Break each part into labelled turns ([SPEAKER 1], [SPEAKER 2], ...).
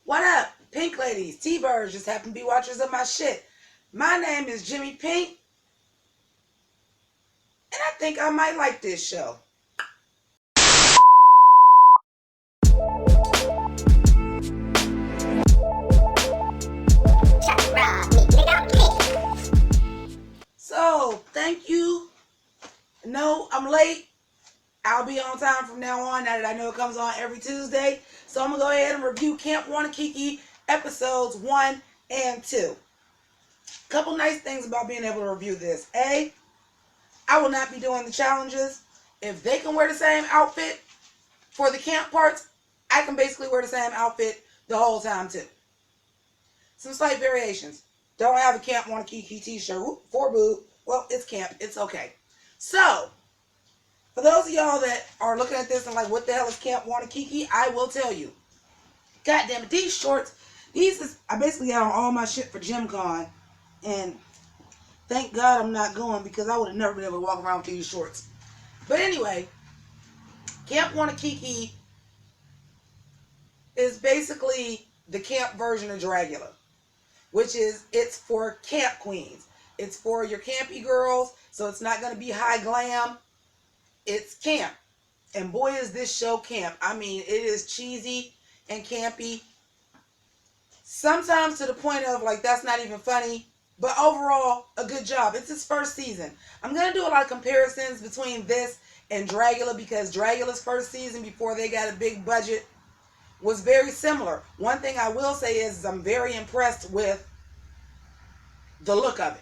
[SPEAKER 1] What up, Pink ladies, T-birds, just happen to be watchers of my shit. My name is JImmiPynk, and I think I might like this show. So, thank you. No, I'm late. I'll be on time from now on, now that I know it comes on every Tuesday. So I'm going to go ahead and review Camp Wannakiki episodes 1 and 2. Couple nice things about being able to review this. A, I will not be doing the challenges. If they can wear the same outfit for the camp parts, I can basically wear the same outfit the whole time too. Some slight variations. Don't have a Camp Wannakiki t-shirt. For boo. Well, it's camp. It's okay. So, for those of y'all that are looking at this and like, what the hell is Camp Wannakiki? I will tell you. God damn it, these shorts, I basically got on all my shit for GymCon, and thank God I'm not going because I would have never been able to walk around with these shorts. But anyway, Camp Wannakiki is basically the camp version of Dragula, which is, it's for camp queens. It's for your campy girls, so it's not going to be high glam. It's camp. And boy, is this show camp. I mean, it is cheesy and campy. Sometimes to the point of, like, that's not even funny. But overall, a good job. It's its first season. I'm going to do a lot of comparisons between this and Dragula, because Dragula's first season, before they got a big budget, was very similar. One thing I will say is I'm very impressed with the look of it.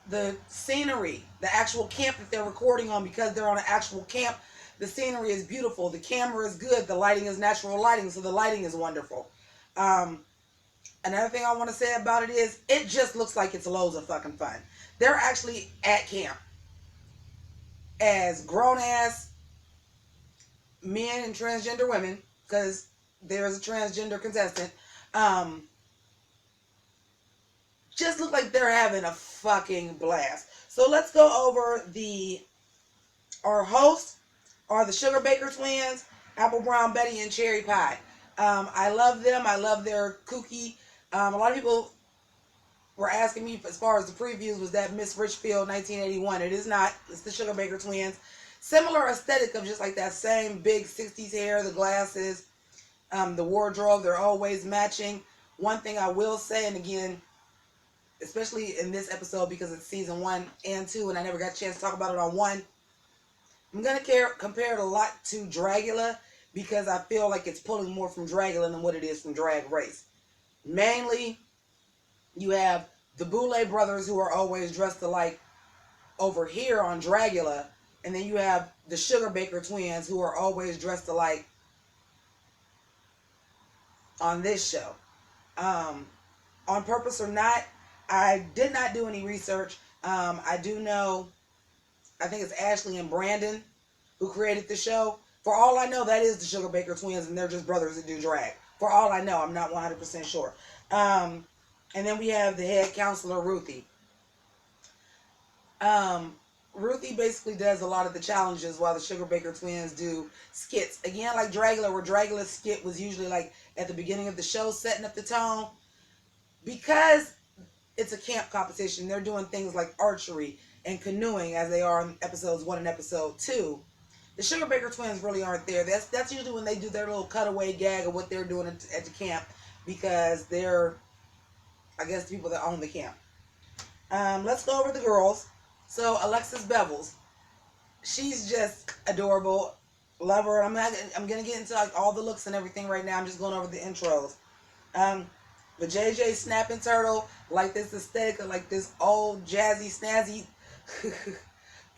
[SPEAKER 1] The scenery, the actual camp that they're recording on, because they're on an actual camp, the scenery is beautiful. The camera is good. The lighting is natural lighting, so the lighting is wonderful. Another thing I want to say about it is, it just looks like it's loads of fucking fun. They're actually at camp as grown-ass men and transgender women, because there's a transgender contestant. Just look like they're having a fucking blast. So let's go over our hosts are the Sugar Baker twins, Apple Brown Betty and Cherry Pie. I love them. I love their kooky. A lot of people were asking me, as far as the previews, was that Miss Richfield 1981. It is not. It's the Sugar Baker twins. Similar aesthetic of just like that same big 60s hair, the glasses, the wardrobe. They're always matching. One thing I will say, and again, especially in this episode, because it's season 1 and 2, and I never got a chance to talk about it on 1, I'm going to compare it a lot to Dragula, because I feel like it's pulling more from Dragula than what it is from Drag Race. Mainly, you have the Boulay brothers, who are always dressed alike over here on Dragula, and then you have the Sugar Baker twins, who are always dressed alike on this show. On purpose or not, I did not do any research. I do know, I think it's Ashley and Brandon who created the show. For all I know, that is the Sugar Baker twins, and they're just brothers that do drag. For all I know, I'm not 100% sure. And then we have the head counselor, Ruthie. Ruthie basically does a lot of the challenges, while the Sugar Baker twins do skits. Again, like Dragula, where Dragula's skit was usually like at the beginning of the show, setting up the tone. Because it's a camp competition, they're doing things like archery and canoeing, as they are in episodes 1 and episode 2. The Sugar Baker twins really aren't there. That's usually when they do their little cutaway gag of what they're doing at the camp, because they're, I guess, the people that own the camp. Let's go over the girls. So Alexis Bevels, she's just adorable. Love her. I'm gonna get into like all the looks and everything right now. I'm just going over the intros. But JJ Snapping Turtle, like this aesthetic of like this old jazzy snazzy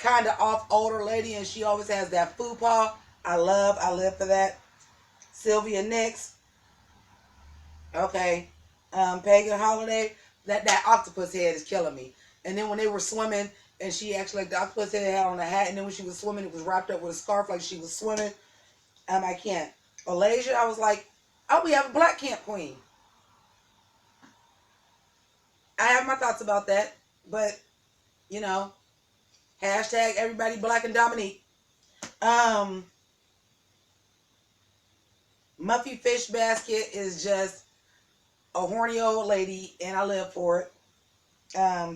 [SPEAKER 1] kind of off older lady, and she always has that fupa. I live for that. Sylvia Nix. Okay. Pagan Holiday, that octopus head is killing me. And then when they were swimming, and she actually, like, the octopus head had on a hat, and then when she was swimming, it was wrapped up with a scarf like she was swimming. I can't. Alasia, I was like, oh, we have a black camp queen. I have my thoughts about that, but, you know, hashtag everybody black and Dominique. Muffy Fish Basket is just a horny old lady, and I live for it.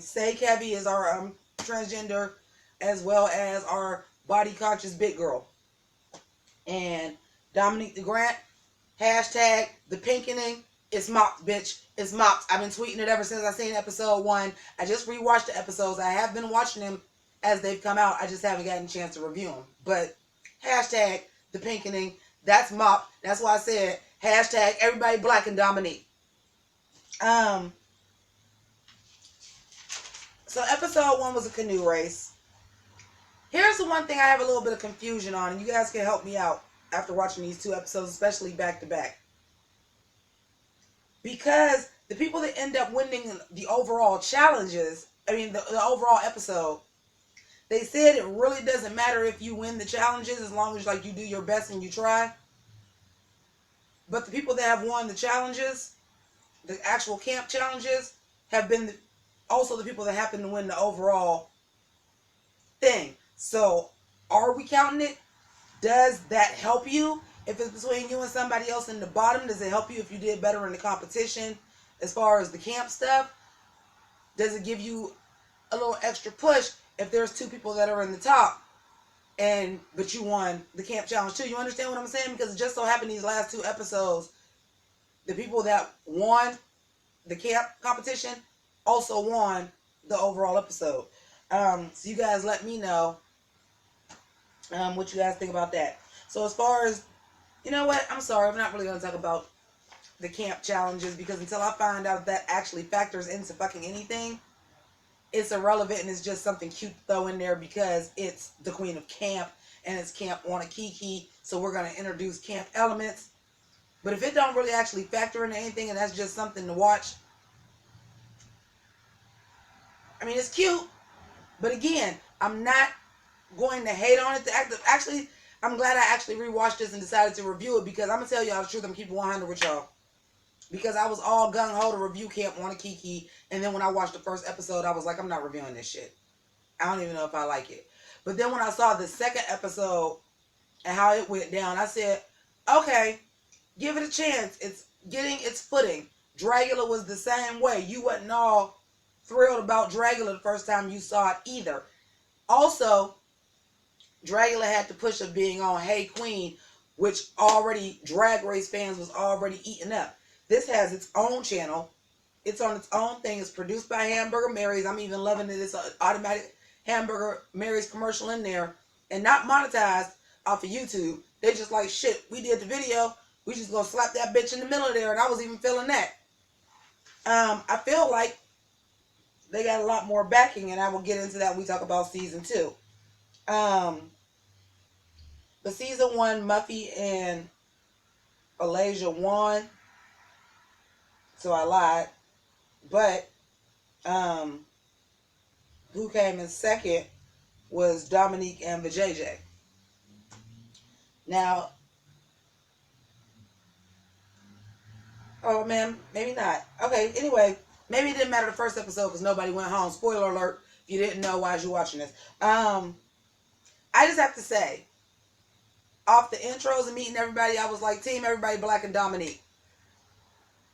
[SPEAKER 1] Say Kevy is our transgender, as well as our body conscious big girl. And Dominique the Grant, hashtag the pinkening. It's mocked, bitch. It's mocked. I've been tweeting it ever since I seen episode 1. I just rewatched the episodes. I have been watching them as they've come out. I just haven't gotten a chance to review them. But hashtag the pinkening. That's mocked. That's why I said hashtag everybody black and Dominique. So episode 1 was a canoe race. Here's the one thing I have a little bit of confusion on, and you guys can help me out after watching these 2 episodes, especially back to back. Because the people that end up winning the overall challenges, the overall episode, they said it really doesn't matter if you win the challenges as long as you do your best and you try. But the people that have won the challenges, the actual camp challenges, have been also the people that happen to win the overall thing. So, are we counting it? Does that help you? If it's between you and somebody else in the bottom, does it help you if you did better in the competition as far as the camp stuff? Does it give you a little extra push if there's 2 people that are in the top but you won the camp challenge too? You understand what I'm saying? Because it just so happened these last 2 episodes, the people that won the camp competition also won the overall episode. So you guys let me know what you guys think about that. So as far as, you know what, I'm sorry, I'm not really going to talk about the camp challenges, because until I find out if that actually factors into fucking anything, it's irrelevant, and it's just something cute to throw in there because it's the queen of camp and it's Camp Wannakiki, so we're going to introduce camp elements. But if it don't really actually factor into anything and that's just something to watch, it's cute. But again, I'm not going to hate on it. Actually, I'm glad I actually rewatched this and decided to review it, because I'm going to tell y'all the truth. I'm keeping 100 with y'all. Because I was all gung-ho to review Camp Wannakiki, and then when I watched the first episode, I was like, I'm not reviewing this shit. I don't even know if I like it. But then when I saw the second episode and how it went down, I said, okay, give it a chance. It's getting its footing. Dragula was the same way. You wasn't all thrilled about Dragula the first time you saw it either. Also, Dragula had the push of being on Hey Queen, which already Drag Race fans was already eating up. This has its own channel. It's on its own thing. It's produced by Hamburger Mary's. I'm even loving that it's an automatic Hamburger Mary's commercial in there, and not monetized off of YouTube. They just like, shit, we did the video, we just gonna slap that bitch in the middle of there, and I was even feeling that. I feel like they got a lot more backing, and I will get into that when we talk about season 2. But season 1, Muffy and Alasia won, so I lied. But who came in second was Dominique and VJJ. Now, oh man, maybe not. Okay, anyway, maybe it didn't matter the first episode because nobody went home. Spoiler alert, if you didn't know, why is you watching this? I just have to say, off the intros and meeting everybody, I was like, team everybody black and Dominique.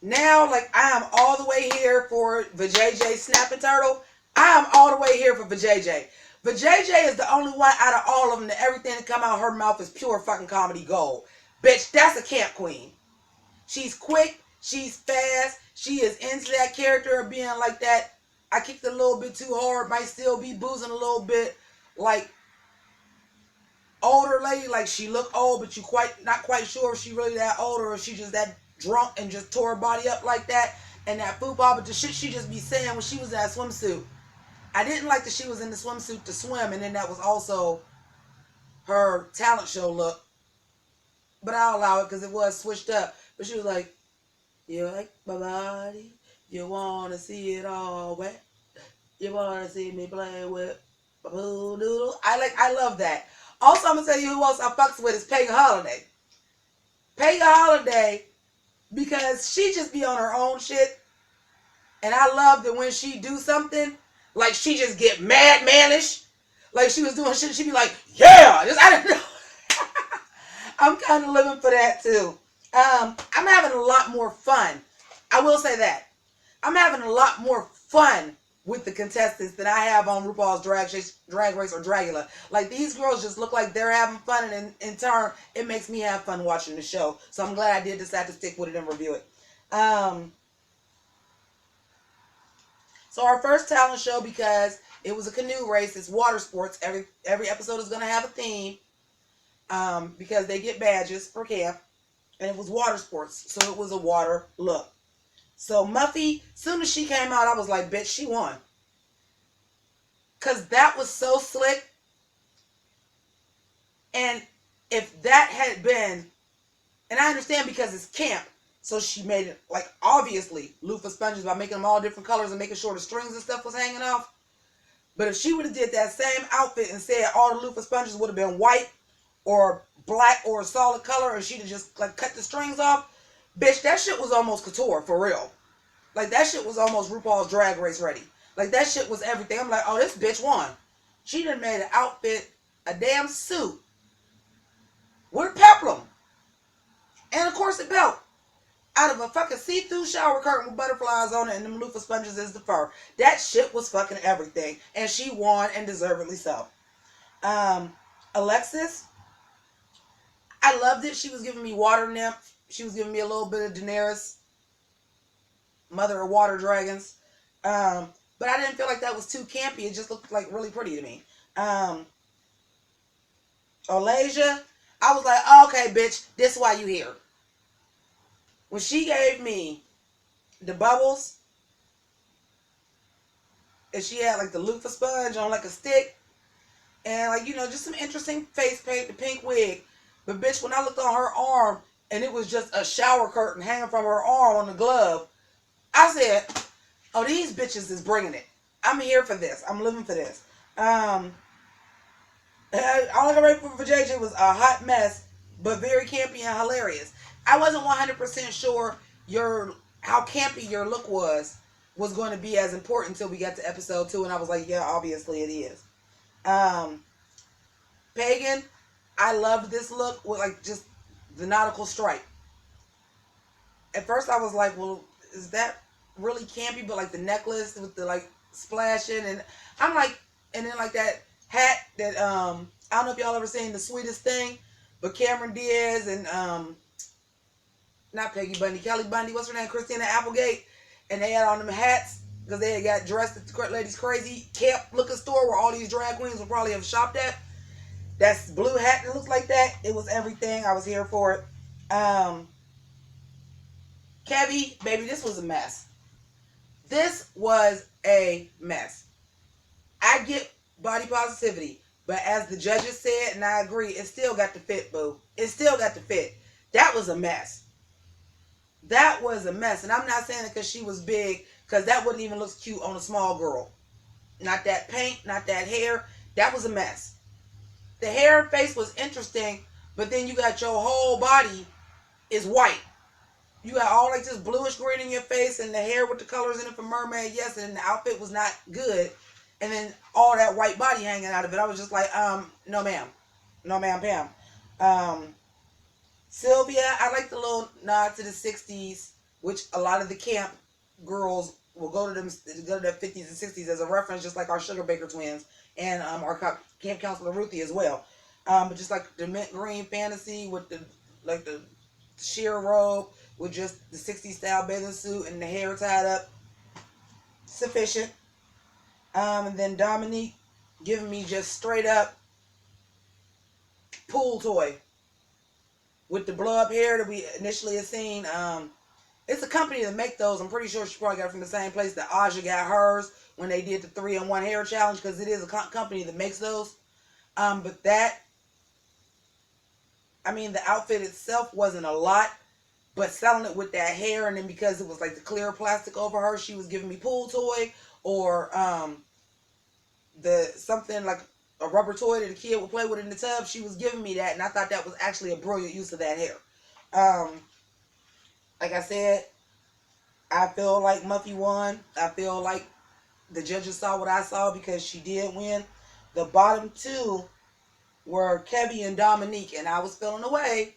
[SPEAKER 1] Now, like, I am all the way here for VJJ Snapping Turtle. I am all the way here for VJJ. VJJ is the only one out of all of them that everything that come out of her mouth is pure fucking comedy gold. Bitch, that's a camp queen. She's quick. She's fast. She is into that character of being like that. I kicked a little bit too hard. Might still be boozing a little bit. Like, older lady. Like, she look old, but you not quite sure if she really that old or if she just that drunk and just tore her body up like that. And that football, but the shit she just be saying when she was in that swimsuit. I didn't like that she was in the swimsuit to swim, and then that was also her talent show look. But I'll allow it because it was switched up. But she was like, you like my body? You want to see it all wet? You want to see me play with my pool noodle? I love that. Also, I'm going to tell you who else I fucks with is Pynk Holiday. Pynk Holiday, because she just be on her own shit. And I love that when she do something, like she just get mad manish. Like she was doing shit, she'd be like, yeah! I didn't know. I'm kind of living for that too. I'm having a lot more fun. I will say that. I'm having a lot more fun with the contestants than I have on RuPaul's Drag Race or Dragula. Like, these girls just look like they're having fun, and in turn, it makes me have fun watching the show. So I'm glad I did decide to stick with it and review it. So our first talent show, because it was a canoe race, it's water sports. Every episode is going to have a theme, because they get badges for camp, and it was water sports, so it was a water look. So Muffy, soon as she came out, I was like, bitch, she won. Because that was so slick. And if that had been, and I understand because it's camp, so she made it, like, obviously, loofah sponges by making them all different colors and making sure the strings and stuff was hanging off. But if she would have did that same outfit and said all the loofah sponges would have been white or black or a solid color, and she'd have just, like, cut the strings off, bitch, that shit was almost couture, for real. Like, that shit was almost RuPaul's Drag Race ready. Like, that shit was everything. I'm like, oh, this bitch won. She done made an outfit, a damn suit, with peplum, and a corset belt, out of a fucking see-through shower curtain with butterflies on it, and them loofah sponges is the fur. That shit was fucking everything. And she won, and deservedly so. Alexis, I loved it. She was giving me water nymph. She was giving me a little bit of Daenerys, mother of water dragons. But I didn't feel like that was too campy. It just looked like really pretty to me. Olasia, I was like, oh, okay, bitch, this is why you here. When she gave me the bubbles, and she had like the loofah sponge on like a stick, and like, you know, just some interesting face paint, the pink wig. But bitch, when I looked on her arm, and it was just a shower curtain hanging from her arm on the glove, I said, oh, these bitches is bringing it. I'm here for this. I'm living for this. All I got ready for JJ was a hot mess, but very campy and hilarious. I wasn't 100% sure how campy your look was going to be as important until we got to episode 2, and I was like, yeah, obviously it is. Pagan, I loved this look with like just the nautical stripe. At first I was like, well, is that really campy? But like the necklace with the like splashing, and I'm like, and then like that hat that I don't know if y'all ever seen The Sweetest Thing, but Cameron Diaz and not Peggy Bundy, Kelly Bundy, what's her name, Christina Applegate, and they had on them hats because they had got dressed at the Ladies Crazy camp looking store where all these drag queens would probably have shopped at. That's blue hat that looks like that. It was everything. I was here for it. Kevy, baby, this was a mess. This was a mess. I get body positivity, but as the judges said, and I agree, it still got to fit, boo. It still got to fit. That was a mess. That was a mess. And I'm not saying it because she was big, because that wouldn't even look cute on a small girl. Not that paint, not that hair. That was a mess. The hair and face was interesting, but then you got your whole body is white. You got all like this bluish green in your face, and the hair with the colors in it for mermaid, yes, and the outfit was not good. And then all that white body hanging out of it. I was just like, no ma'am. No ma'am, Pam. Sylvia, I like the little nod to the 60s, which a lot of the camp girls will go to their 50s and 60s as a reference, just like our Sugar Baker twins and our camp counselor Ruthie as well. But just like the mint green fantasy with the sheer robe with just the 60s style bathing suit and the hair tied up, sufficient. And then Dominique giving me just straight up pool toy with the blow up hair that we initially had seen. It's a company that make those. I'm pretty sure she probably got it from the same place that Aja got hers when they did the 3-in-1 hair challenge, because it is a company that makes those. But that, I mean, the outfit itself wasn't a lot, but selling it with that hair, and then because it was like the clear plastic over her, she was giving me pool toy, or something like a rubber toy that a kid would play with in the tub. She was giving me that, and I thought that was actually a brilliant use of that hair. Like I said, I feel like Muffy won. I feel like the judges saw what I saw because she did win. The bottom two were Kevy and Dominique, and I was feeling away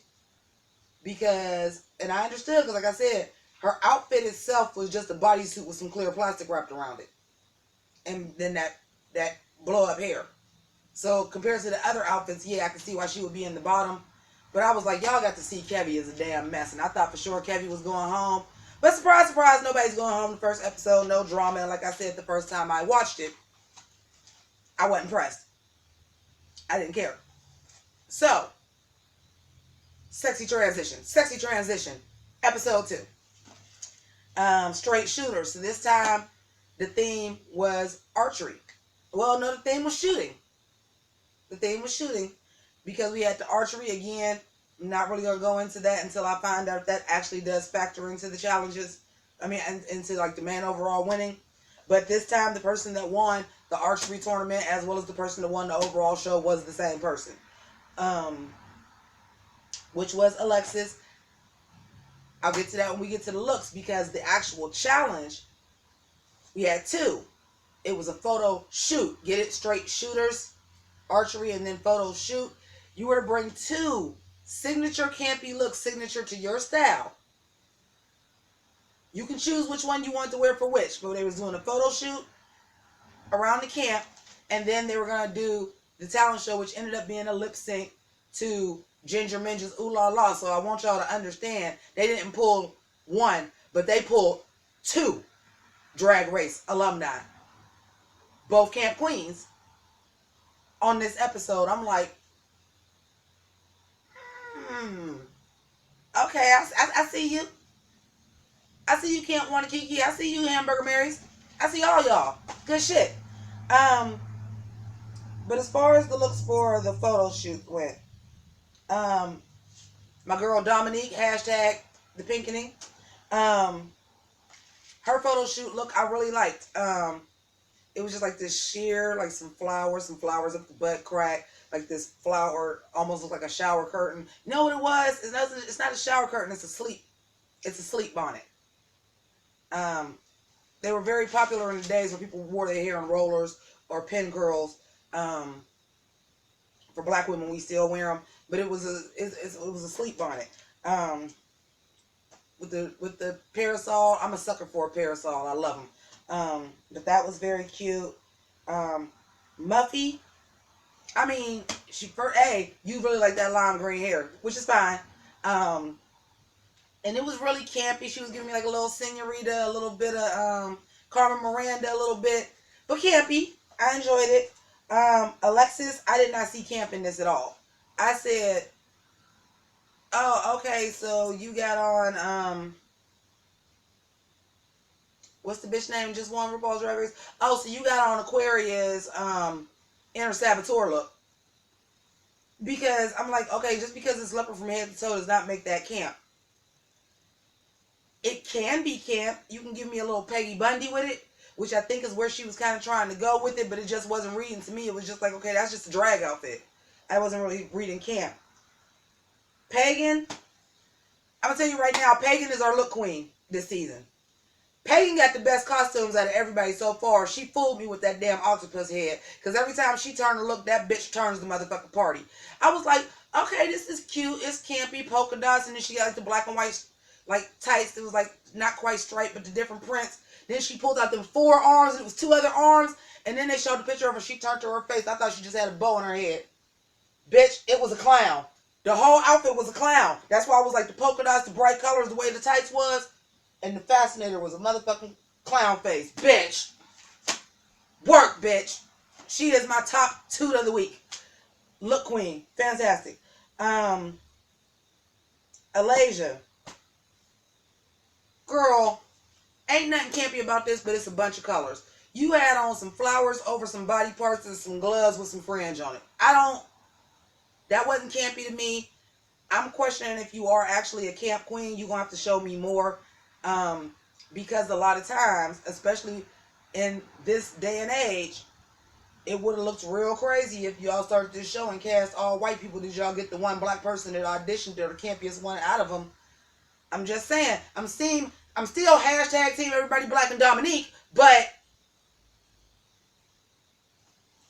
[SPEAKER 1] because, and I understood because, like I said, her outfit itself was just a bodysuit with some clear plastic wrapped around it, and then that blow up hair. So compared to the other outfits, yeah, I can see why she would be in the bottom. But I was like, y'all got to see Kevy as a damn mess, and I thought for sure Kevy was going home. But surprise, surprise, nobody's going home the first episode. No drama. And like I said, the first time I watched it, I wasn't impressed. I didn't care. So, sexy transition. Episode 2. Straight shooters. So this time, the theme was archery. Well, no, the theme was shooting. Because we had the archery again. I'm not really going to go into that until I find out if that actually does factor into the challenges. I mean, into like the man overall winning. But this time, the person that won the archery tournament as well as the person that won the overall show was the same person. Which was Alexis. I'll get to that when we get to the looks, because the actual challenge, we had 2. It was a photo shoot. Get it straight? Shooters, archery, and then photo shoot. You were to bring 2 signature campy looks, signature to your style. You can choose which one you want to wear for which, but they was doing a photo shoot around the camp, and then they were going to do the talent show, which ended up being a lip sync to Ginger Minge's Ooh La La. So I want y'all to understand, they didn't pull 1, but they pulled 2 Drag Race alumni, both camp queens, on this episode. I'm like, okay, I see you. I see you, Camp Wannakiki. I see you, Hamburger Marys. I see all y'all. Good shit. But as far as the looks for the photo shoot went, my girl Dominique, hashtag the Pinkening, her photo shoot look I really liked. It was just like this sheer, like some flowers up the butt crack, like this flower almost looked like a shower curtain. You know what it was? It's not a shower curtain. It's a sleep bonnet. They were very popular in the days where people wore their hair in rollers or pin curls. For black women, we still wear them, but it was a sleep bonnet. With the parasol, I'm a sucker for a parasol. I love them. But that was very cute. Muffy, I mean, you really like that lime green hair, which is fine. And it was really campy. She was giving me like a little senorita, a little bit of Carmen Miranda, a little bit, but campy. I enjoyed it. Alexis, I did not see camp in this at all. I said, oh, okay, so you got on, what's the bitch name? Just won RuPaul's Drag Race. Oh, so you got on Aquarius, Inner Saboteur look. Because I'm like, okay, just because it's leopard from head to toe does not make that camp. It can be camp. You can give me a little Peggy Bundy with it, which I think is where she was kind of trying to go with it, but it just wasn't reading to me. It was just like, okay, that's just a drag outfit. I wasn't really reading camp. Pagan, I'm going to tell you right now, Pagan is our look queen this season. Pagan got the best costumes out of everybody so far. She fooled me with that damn octopus head, because every time she turned to look, that bitch turns the motherfucking party. I was like, okay, this is cute. It's campy, polka dots, and then she got like the black and white like tights. It was like not quite striped, but the different prints. Then she pulled out them 4 arms, and it was 2 other arms, and then they showed the picture of her. She turned to her face. I thought she just had a bow on her head. Bitch, it was a clown. The whole outfit was a clown. That's why I was like, the polka dots, the bright colors, the way the tights was, and the fascinator was a motherfucking clown face. Bitch. Work, bitch. She is my top toot of the week. Look queen. Fantastic. Alasia. Girl, ain't nothing campy about this, but it's a bunch of colors. You had on some flowers over some body parts and some gloves with some fringe on it. That wasn't campy to me. I'm questioning if you are actually a camp queen. You're going to have to show me more. Because a lot of times, especially in this day and age, it would have looked real crazy if y'all started this show and cast all white people. Did y'all get the one black person that auditioned or the campiest one out of them? I'm just saying. I'm still hashtag team everybody black and Dominique, but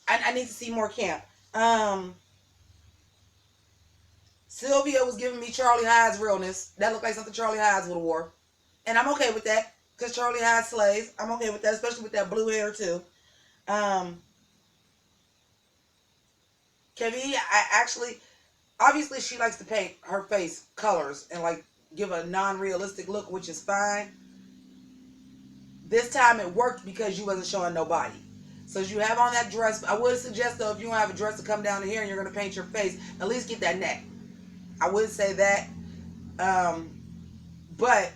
[SPEAKER 1] I need to see more camp. Sylvia was giving me Charlie Hyde's realness. That looked like something Charlie Hyde's would have wore. And I'm okay with that. Because Charlie Hyde slays. I'm okay with that, especially with that blue hair too. Kevin, I actually, obviously she likes to paint her face colors and like give a non-realistic look, which is fine. This time it worked because you wasn't showing no body. So as you have on that dress, I would suggest though, if you don't have a dress to come down to here and you're going to paint your face, at least get that neck. I would say that. But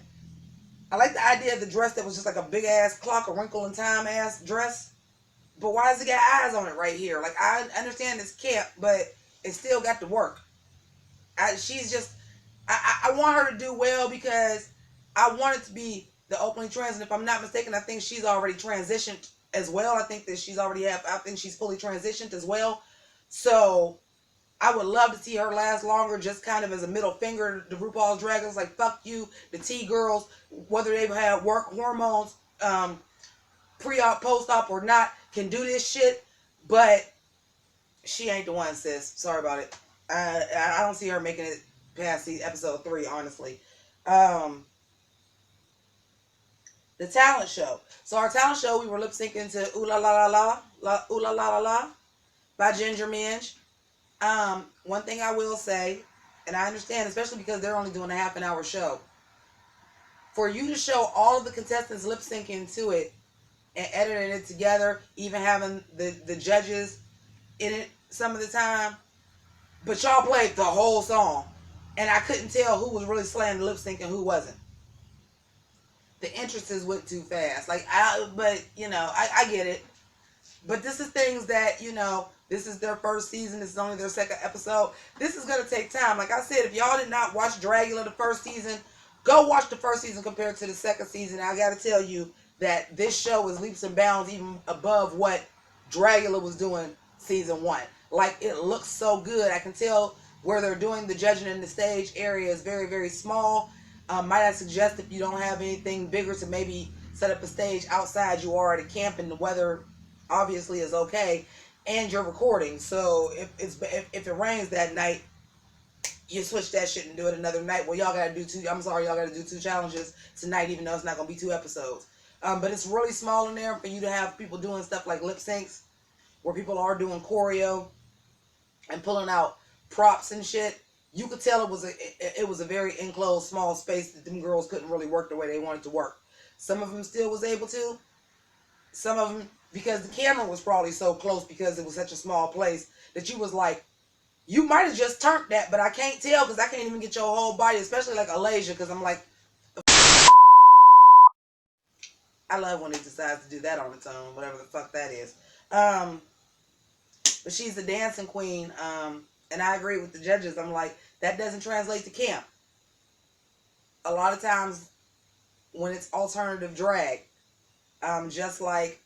[SPEAKER 1] I like the idea of the dress that was just like a big ass clock, a wrinkle in time ass dress. But why does it got eyes on it right here? Like, I understand it's camp, but it still got to work. She's just, I want her to do well because I want it to be the opening trends. And if I'm not mistaken, I think she's already transitioned as well. I think that I think she's fully transitioned as well. So I would love to see her last longer, just kind of as a middle finger to RuPaul's Drag Race. Like, fuck you, the T-girls, whether they've had work hormones, pre-op, post-op or not, can do this shit, but she ain't the one, sis. Sorry about it. I don't see her making it past episode 3, honestly. The talent show. So our talent show, we were lip syncing to Ooh La La La La, Ooh La La La La by JImmiPynk. One thing I will say, and I understand, especially because they're only doing a half an hour show, for you to show all of the contestants lip syncing to it and editing it together, even having the judges in it some of the time, but y'all played the whole song, and I couldn't tell who was really slaying the lip sync and who wasn't. The entrances went too fast. But you know, I get it. But this is things that, you know, this is their first season. This is only their second episode. This is gonna take time. Like I said, if y'all did not watch Dragula the first season, go watch the first season compared to the second season. I gotta tell you that this show is leaps and bounds even above what Dragula was doing season 1. Like, it looks so good. I can tell where they're doing the judging in the stage area is very, very small. Might I suggest, if you don't have anything bigger, to maybe set up a stage outside. You are at a camp and the weather obviously is okay, and you're recording. So if it rains that night, you switch that shit and do it another night. Well, y'all gotta do y'all gotta do 2 challenges tonight, even though it's not gonna be 2 episodes. But it's really small in there for you to have people doing stuff like lip syncs, where people are doing choreo and pulling out props and shit. You could tell it was a very enclosed, small space that them girls couldn't really work the way they wanted to work. Some of them still was able to. Some of them, because the camera was probably so close because it was such a small place, that you was like, you might have just turned that, but I can't tell because I can't even get your whole body, especially like Alasia, because I'm like, I love when he decides to do that on its own, whatever the fuck that is. But she's the dancing queen, and I agree with the judges. I'm like, that doesn't translate to camp. A lot of times when it's alternative drag, just like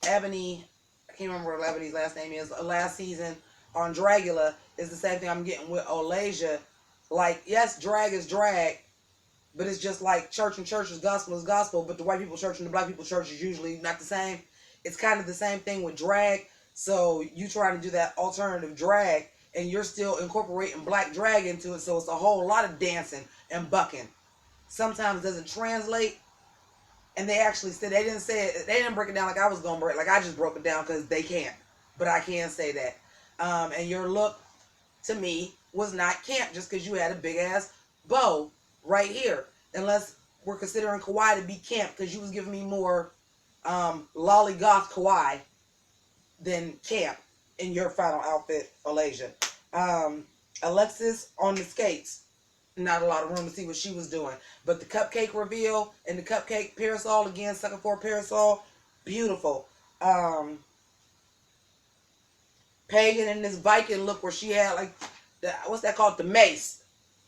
[SPEAKER 1] Ebony, I can't remember what Ebony's last name is, last season on Dragula, is the same thing I'm getting with Olasia. Like, yes, drag is drag, but it's just like church and church is gospel, but the white people church and the black people church is usually not the same. It's kind of the same thing with drag. So you trying to do that alternative drag, and you're still incorporating black drag into it, so it's a whole lot of dancing and bucking. Sometimes it doesn't translate, and they actually said, they didn't break it down like I was gonna break, like I just broke it down because they can't, but I can say that. And your look, to me, was not camp just because you had a big ass bow right here, unless we're considering Kawaii to be camp, because you was giving me more lolly goth Kawaii than camp in your final outfit, Alasia. Alexis on the skates, not a lot of room to see what she was doing, but the cupcake reveal and the cupcake parasol, again, sucker for a parasol, beautiful. Pagan in this Viking look where she had like what's that called, the mace,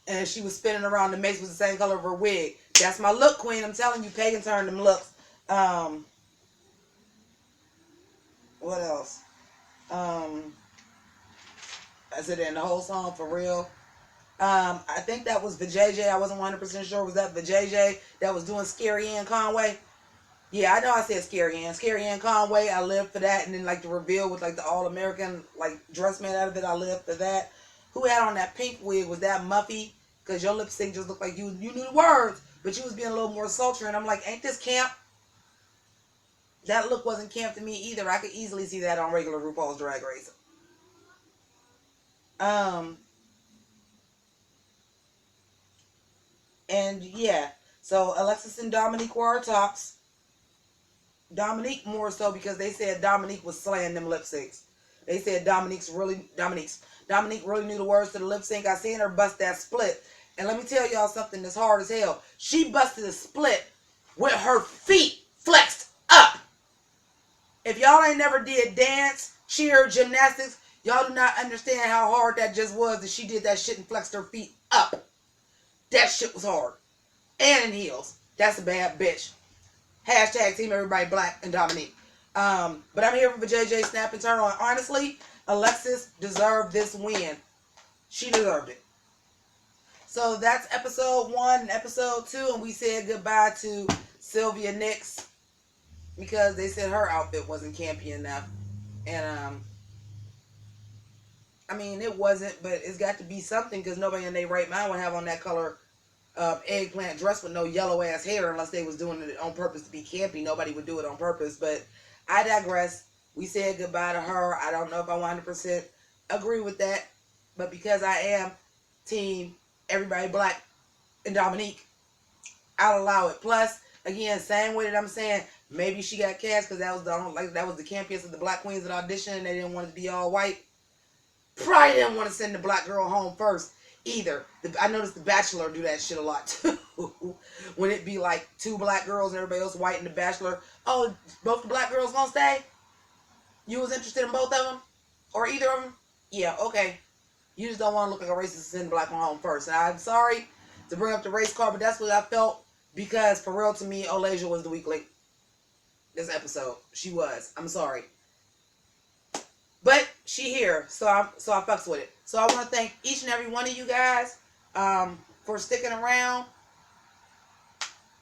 [SPEAKER 1] and she was spinning around. The mace was the same color of her wig. That's my look, queen. I'm telling you, Pagan turned them looks. What else? Is it in the whole song for real? I think that was Vijay. I wasn't 100% sure. Was that Vijay that was doing Scary Ann Conway? Yeah, I know I said Scary Ann. Scary Ann Conway, I lived for that. And then like the reveal with like the all-American like dress made out of it, I lived for that. who had on that pink wig was that Muffy, because your lip sync just looked like you knew the words, but you was being a little more sultry, and I'm like, ain't this camp? That look wasn't camp to me either. I could easily see that on regular RuPaul's Drag Race. And yeah, so Alexis and Dominique were our tops. Dominique more so because they said Dominique was slaying them lip syncs. They said Dominique really knew the words to the lip sync. I seen her bust that split. And let me tell y'all something that's hard as hell. She busted a split with her feet flexed up. If y'all ain't never did dance, cheer, gymnastics, y'all do not understand how hard that just was that she did that shit and flexed her feet up. That shit was hard. And in heels. That's a bad bitch. Hashtag Team Everybody Black and Dominique. But I'm here for JJ Snap and Turn On. Honestly, Alexis deserved this win. She deserved it. So that's episode 1 and episode 2. And we said goodbye to Sylvia Nix because they said her outfit wasn't campy enough. And, I mean, it wasn't, but it's got to be something because nobody in their right mind would have on that color eggplant dress with no yellow ass hair unless they was doing it on purpose to be campy. Nobody would do it on purpose, but I digress. We said goodbye to her. I don't know if I 100% agree with that, but because I am Team Everybody Black and Dominique, I'll allow it. Plus, again, same way that I'm saying, maybe she got cast because that was the campiest of the black queens at audition and they didn't want it to be all white. Probably didn't want to send the black girl home first either. I noticed The Bachelor do that shit a lot too. When it be like 2 black girls and everybody else white in The Bachelor. Oh, both the black girls gonna stay? You was interested in both of them? Or either of them? Yeah, okay. You just don't want to look like a racist and send the black one home first. And I'm sorry to bring up the race card, but that's what I felt because for real to me, Olasia was the weak link this episode. She was. I'm sorry. But she here, so I fucks with it. So I want to thank each and every one of you guys for sticking around,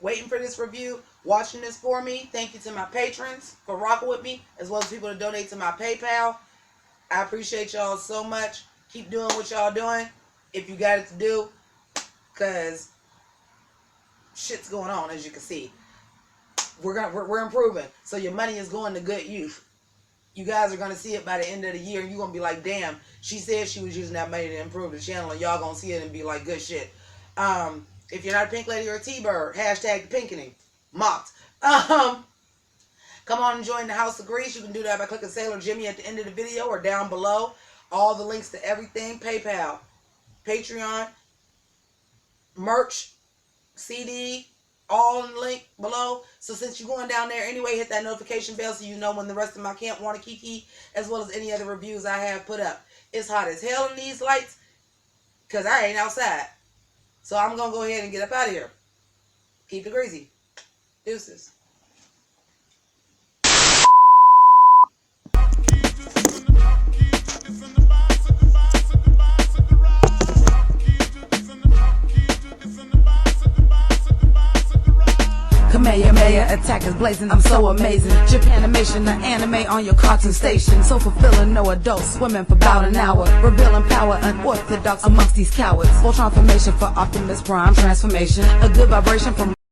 [SPEAKER 1] waiting for this review, watching this for me. Thank you to my patrons for rocking with me, as well as people that donate to my PayPal. I appreciate y'all so much. Keep doing what y'all doing if you got it to do, because shit's going on, as you can see. We're improving, so your money is going to good use. You guys are going to see it by the end of the year, and you're going to be like, damn, she said she was using that money to improve the channel, and y'all going to see it and be like, good shit. If you're not a pink lady or a T-bird, hashtag the pinkening. Mocked. Come on and join the House of Grease. You can do that by clicking Sailor Jimmy at the end of the video or down below. All the links to everything, PayPal, Patreon, merch, CD, all in the link below. So since you're going down there anyway, hit that notification bell so you know when the rest of my Camp Wannakiki, as well as any other reviews I have put up. It's hot as hell in these lights because I ain't outside. So I'm going to go ahead and get up out of here. Keep it greasy. Deuces.
[SPEAKER 2] Kamehameha, attackers blazing, I'm so amazing. Japanimation, the anime on your cartoon station. So fulfilling, no adults swimming for about an hour. Revealing power, unorthodox amongst these cowards. Full transformation for Optimus Prime transformation. A good vibration from